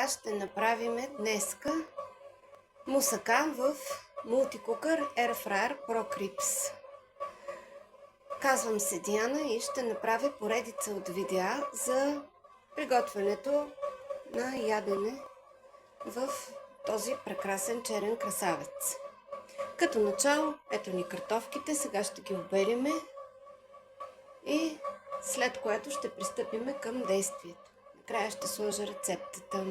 Сега ще направим днеска мусакан в мултикукър Air Fryer Pro Crips. Казвам се Диана и ще направя поредица от видеа за приготвянето на ядене в този прекрасен черен красавец. Като начало, ето ни картофките, сега ще ги обериме и след което ще пристъпим към действието. Накрая ще сложа рецептата.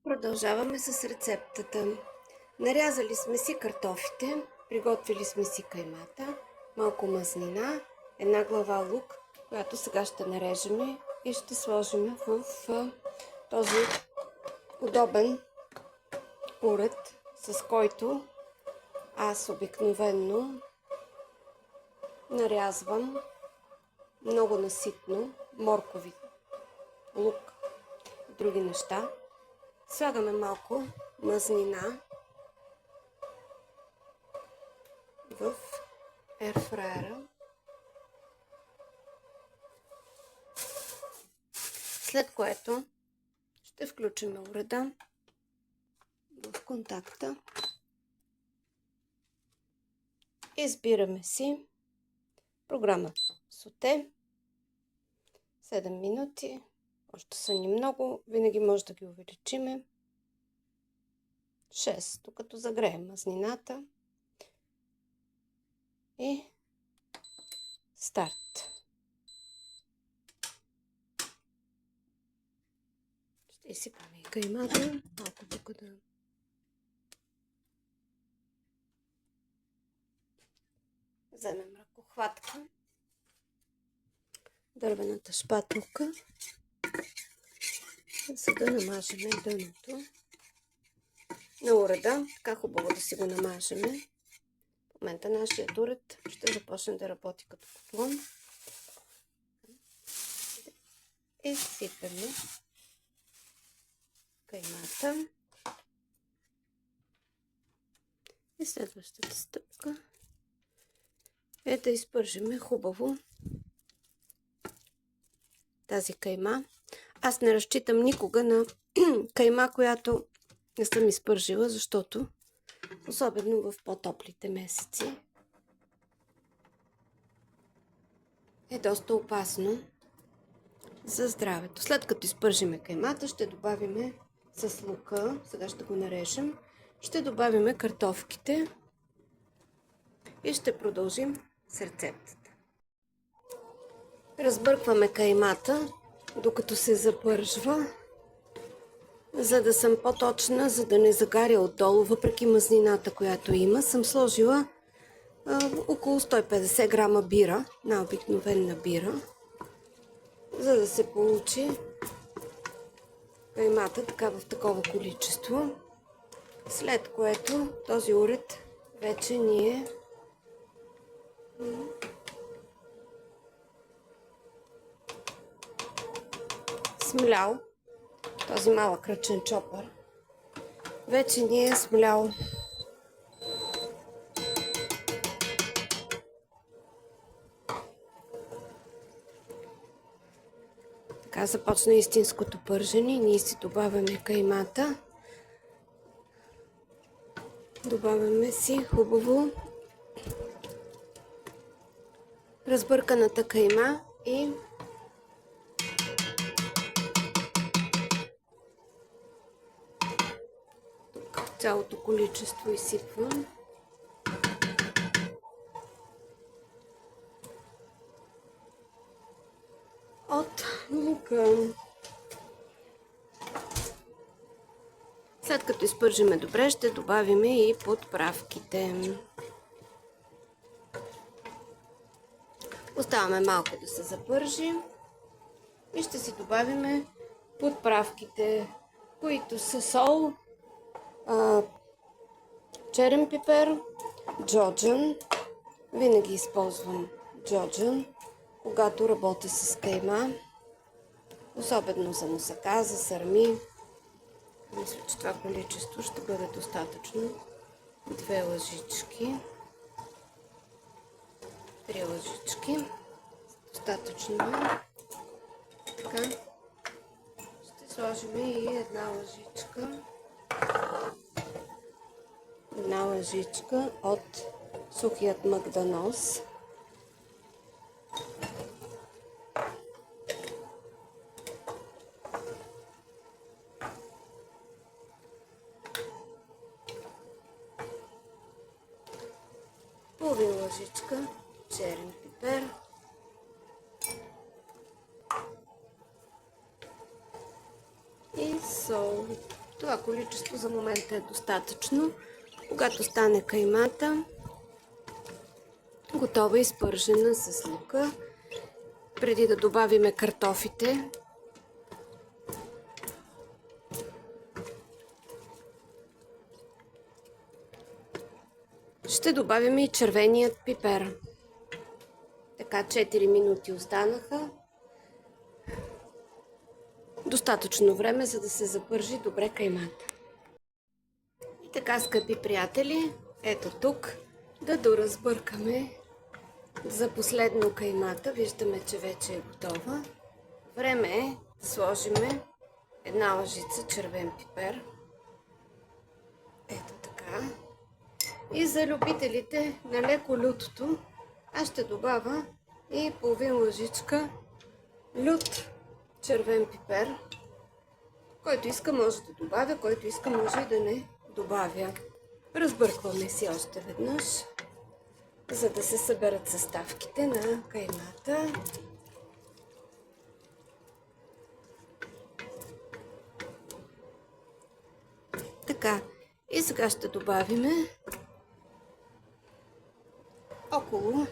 Продължаваме с рецептата. Нарязали сме си картофите, приготвили сме си каймата, малко мазнина, една глава лук, която сега ще нарежем и ще сложим в този удобен уред, с който аз обикновенно нарязвам много наситно моркови, лук и други неща. Слагаме малко мазнина в ерфрайера. След което ще включим уреда в контакта. Избираме си програма Соте. 7 минути. Още са ни много. Винаги може да ги увеличиме. 6. Докато загреем мазнината. И старт. Ще изсипаме и каймата. Малко тук да... Вземем ръкохватка. Дървената шпателка, за да намажем дъното на уреда. Така хубаво да си го намажем. В момента нашият уред ще започне да работи като котлон. И сипеме каймата. И следващата стъпка е да изпържиме хубаво тази кайма. Аз не разчитам никога на кайма, която не съм изпържила, защото особено в по-топлите месеци е доста опасно за здравето. След като изпържиме каймата, ще добавим с лука, сега ще го нарежем, ще добавим картофките и ще продължим с рецептата. Разбъркваме каймата, докато се запържва, за да съм по-точна, за да не загаря отдолу. Въпреки мазнината, която има, съм сложила около 150 грама бира, на обикновена бира, за да се получи каймата така в такова количество. След което този уред вече ни е смлял. Този малък ръчен чопър вече ни е смлял така. Започна истинското пържене. Ние си добавяме каймата, добавяме си хубаво разбърканата кайма и цялото количество изсипвам. От лука. След като изпържиме добре, ще добавим и подправките. Оставаме малко да се запържи и ще си добавим подправките, които са сол, черен пипер, джоджан. Винаги използвам джоджан, когато работя с кайма, особено за мусака, за сарми. Мисля, че това количество ще бъде достатъчно. 2 лъжички, 3 лъжички. Достатъчно. Така. сложим и една лъжичка от сухият магданоз. Половин лъжичка черен пипер. И сол. Това количество за момента е достатъчно. Когато стане каймата, готова и изпържена с лука, преди да добавиме картофите, ще добавим и червеният пипер. Така 4 минути останаха. Достатъчно време, за да се запържи добре каймата. И така, скъпи приятели, ето тук да доразбъркаме за последно каймата. Виждаме, че вече е готова. Време е да сложиме една лъжица червен пипер. Ето така. И за любителите на леко лютото, аз ще добавя и половин лъжичка лют червен пипер. Който иска може да добавя, който иска може и да не добавя. Разбъркваме си още веднъж, за да се съберат съставките на каймата. Така, и сега ще добавиме около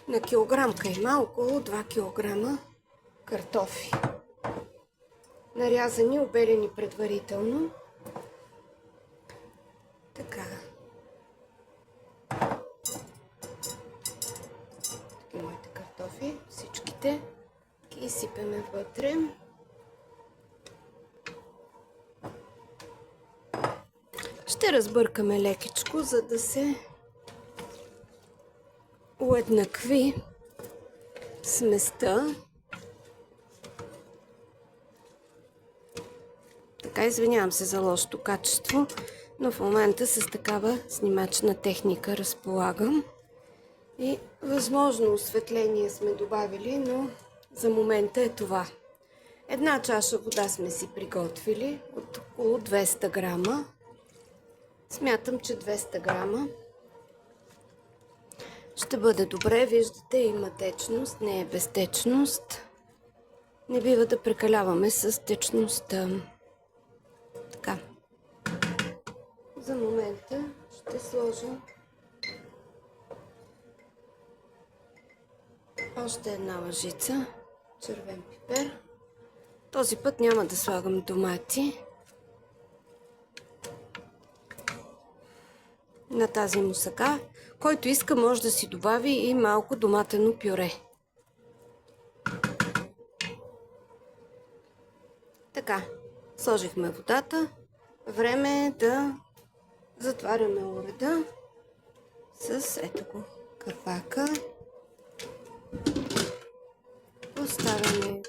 на килограм кайма, около 2 кг картофи. Нарязани, обелени предварително. Така. Моите картофи, всичките, ги изсипеме вътре. Ще разбъркаме лекичко, за да се уеднакви сместа. Така, извинявам се за лошото качество, но в момента с такава снимачна техника разполагам. И възможно осветление сме добавили, но за момента е това. Една чаша вода сме си приготвили от около 200 грама. Смятам, че 200 грама ще бъде добре. Виждате, има течност, не е без течност. Не бива да прекаляваме с течността. Така. За момента ще сложа още една лъжица червен пипер. Този път няма да слагам домати. На тази мусака, който иска, може да си добави и малко доматено пюре. Така, сложихме водата. Време е да затваряме уреда с ето го капака. Поставяме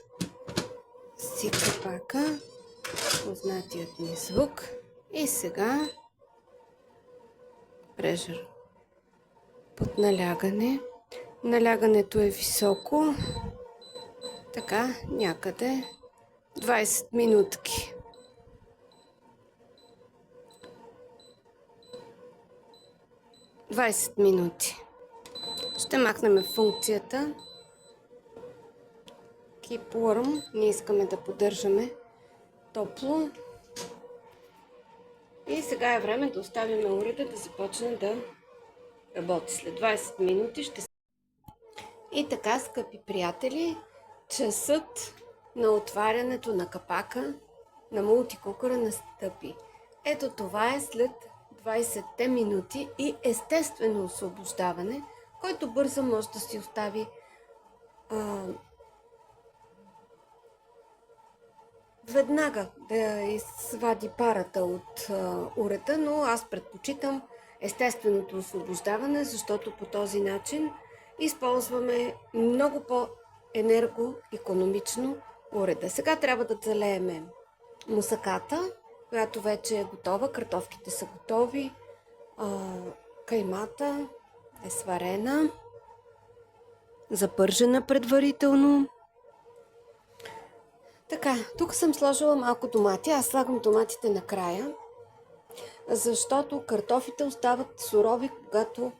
си капака, познатият ни звук. И сега прежър под налягане. Налягането е високо. Така, някъде 20 минутки. Ще махнем функцията Keep Warm. Не искаме да поддържаме топло. И сега е време да оставим уреда да започне да работи. След 20 минути ще се... И така, скъпи приятели, часът на отварянето на капака на мултикукъра настъпи. Ето това е след 20 минути и естествено освобождаване, който бързо може да си остави веднага да извади парата от уреда, но аз предпочитам естественото освобождаване, защото по този начин използваме много по-енергоикономично уреда. Сега трябва да залееме мусаката, която вече е готова. Картофките са готови. Каймата е сварена, запържена предварително. Така, тук съм сложила малко домати. Аз слагам доматите накрая, защото картофите остават сурови, когато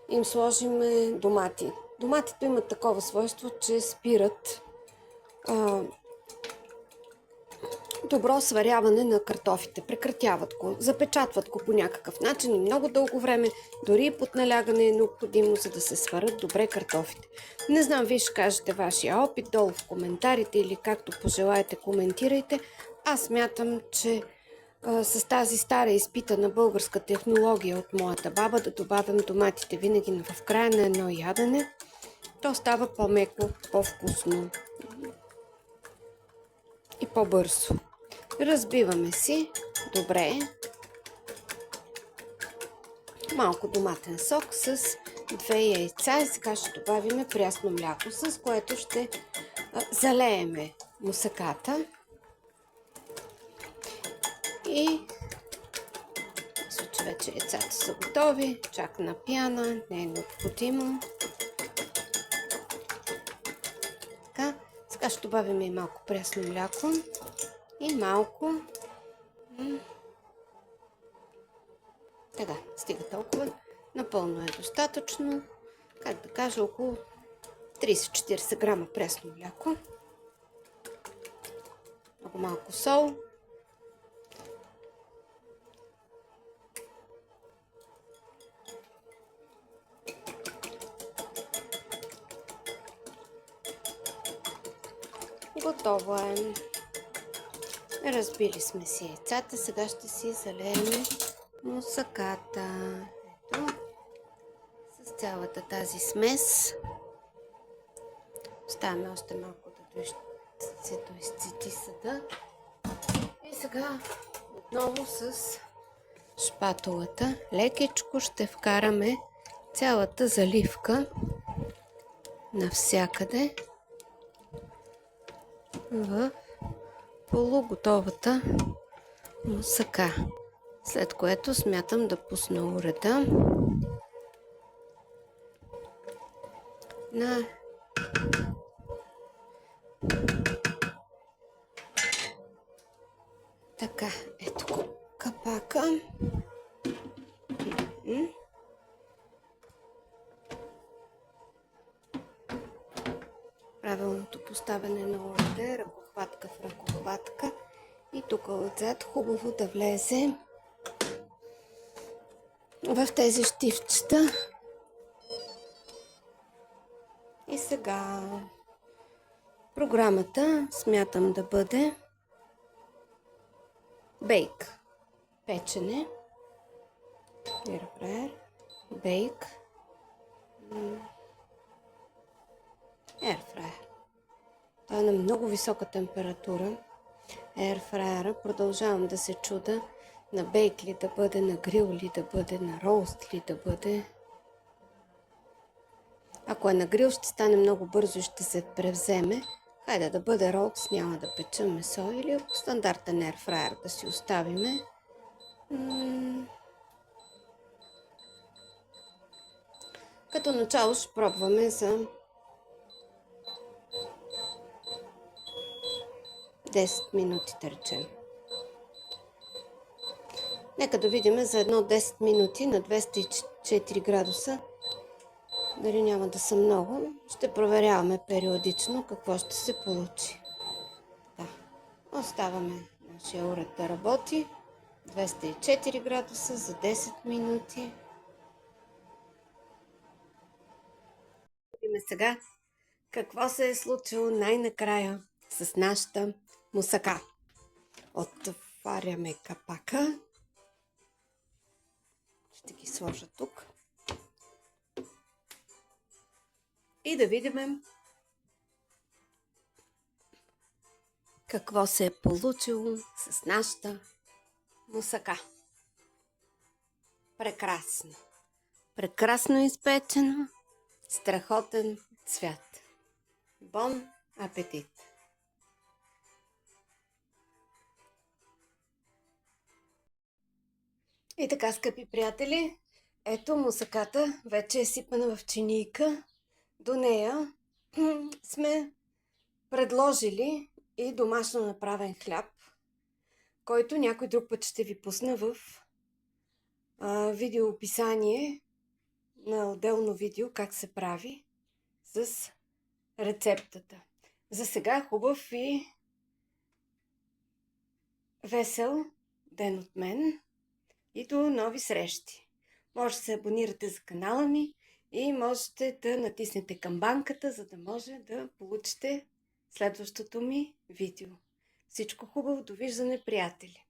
им сложим домати. Доматите имат такова свойство, че спират добро сваряване на картофите. Прекратяват го, запечатват го по някакъв начин и много дълго време, дори и под налягане е необходимо, за да се сварят добре картофите. Не знам, вие ще кажете вашия опит долу в коментарите или както пожелаете коментирайте. Аз смятам, че с тази стара изпитана българска технология от моята баба да добавям доматите винаги в края на едно ядене, то става по-меко, по-вкусно и по-бързо. Разбиваме си добре малко доматен сок с 2 яйца и сега ще добавим прясно мляко, с което ще залееме мусаката и случай вече яйцата са готови, чак на пяна, не е необходимо. Така, сега ще добавим и малко прясно мляко и малко. Така, стига толкова. Напълно е достатъчно. Как да кажа, около 30-40 грама прясно мляко. Много малко сол. Готово е. Разбили сме си яйцата. Сега ще си залеем мусаката. Ето. С цялата тази смес. Оставяме още малко да се доизцети съда. И сега отново с шпатулата лекичко ще вкараме цялата заливка навсякъде в полуготовата мусака. След което смятам да пусна уреда на така, ето капака. Правилното поставяне на уреда, ръкохватка в ръкохватка и тук отзад хубаво да влезе в тези щивчета. И сега програмата смятам да бъде бейк, печене, бейк, ерфрайер. Той е на много висока температура. Ерфрайера, продължавам да се чуда на бейк ли да бъде, на грил ли да бъде, на роуст ли да бъде. Ако е на грил, ще стане много бързо и ще се превземе. Хайде да бъде роуст, няма да печа месо, или стандартен ерфрайер да си оставиме. Като начало ще пробваме за 10 минути, да речем. Нека да видим за едно 10 минути на 204 градуса. Дали няма да са много. Ще проверяваме периодично какво ще се получи. Да. Оставаме нашия уред да работи. 204 градуса за 10 минути. Видим сега какво се е случило най-накрая с нашата мусака. Отваряме капака. Ще ги сложа тук. И да видим какво се е получило с нашата мусака. Прекрасно. Прекрасно изпечено. Страхотен цвят. Бон апетит! И така, скъпи приятели, ето мусаката вече е сипана в чинийка. До нея сме предложили и домашно направен хляб, който някой друг път ще ви пусна в видеоописание на отделно видео как се прави с рецептата. За сега хубав и весел ден от мен и до нови срещи! Може да се абонирате за канала ми и можете да натиснете камбанката, за да може да получите следващото ми видео. Всичко хубаво, довиждане, приятели!